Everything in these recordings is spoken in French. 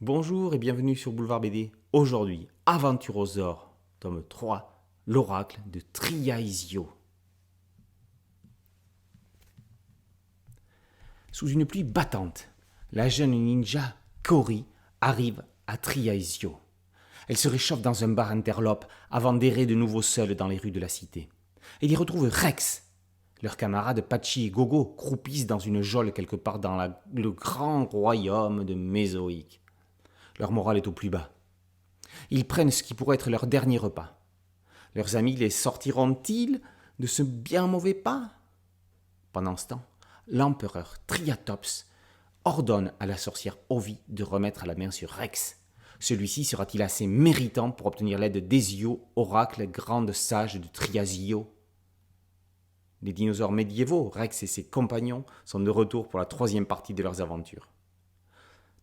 Bonjour et bienvenue sur Boulevard BD. Aujourd'hui, Aventurosaure, tome 3, l'oracle de Triaisio. Sous une pluie battante, la jeune ninja Kori arrive à Triaisio. Elle se réchauffe dans un bar interlope avant d'errer de nouveau seule dans les rues de la cité. Elle y retrouve Rex. Leurs camarades Pachi et Gogo croupissent dans une geôle quelque part dans le grand royaume de Mésoïque. Leur morale est au plus bas. Ils prennent ce qui pourrait être leur dernier repas. Leurs amis les sortiront-ils de ce bien mauvais pas? Pendant ce temps, l'empereur Triatops ordonne à la sorcière Ovi de remettre la main sur Rex. Celui-ci sera-t-il assez méritant pour obtenir l'aide d'Ezio, oracle grande sage de Triasio? Les dinosaures médiévaux, Rex et ses compagnons, sont de retour pour la troisième partie de leurs aventures.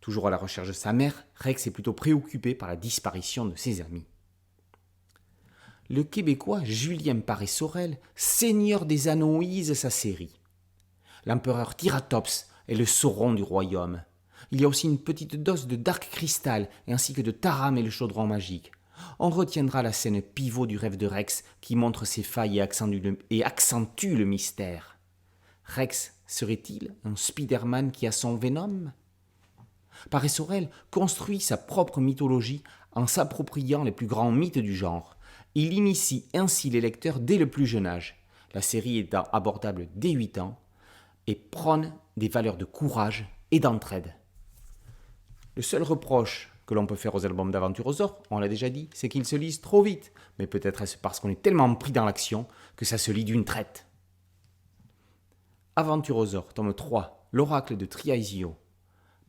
Toujours à la recherche de sa mère, Rex est plutôt préoccupé par la disparition de ses amis. Le Québécois Julien Paré-Sorel, seigneur des Anoïses, sa série. L'empereur Tiratops est le Sauron du royaume. Il y a aussi une petite dose de Dark Crystal ainsi que de Taram et le chaudron magique. On retiendra la scène pivot du rêve de Rex qui montre ses failles et accentue le mystère. Rex serait-il un Spider-Man qui a son Venom? Paré-Sorel construit sa propre mythologie en s'appropriant les plus grands mythes du genre. Il initie ainsi les lecteurs dès le plus jeune âge. La série est abordable dès 8 ans et prône des valeurs de courage et d'entraide. Le seul reproche que l'on peut faire aux albums d'Aventurosaure, on l'a déjà dit, c'est qu'ils se lisent trop vite. Mais peut-être est-ce parce qu'on est tellement pris dans l'action que ça se lit d'une traite. Aventurosaure, tome 3, l'oracle de Triaisio,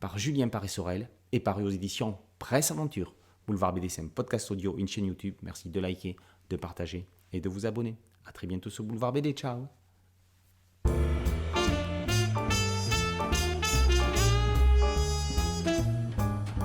par Julien Paré-Sorel et paru aux éditions Presse Aventure. Boulevard BD, c'est un podcast audio, une chaîne YouTube. Merci de liker, de partager et de vous abonner. A très bientôt sur Boulevard BD. Ciao.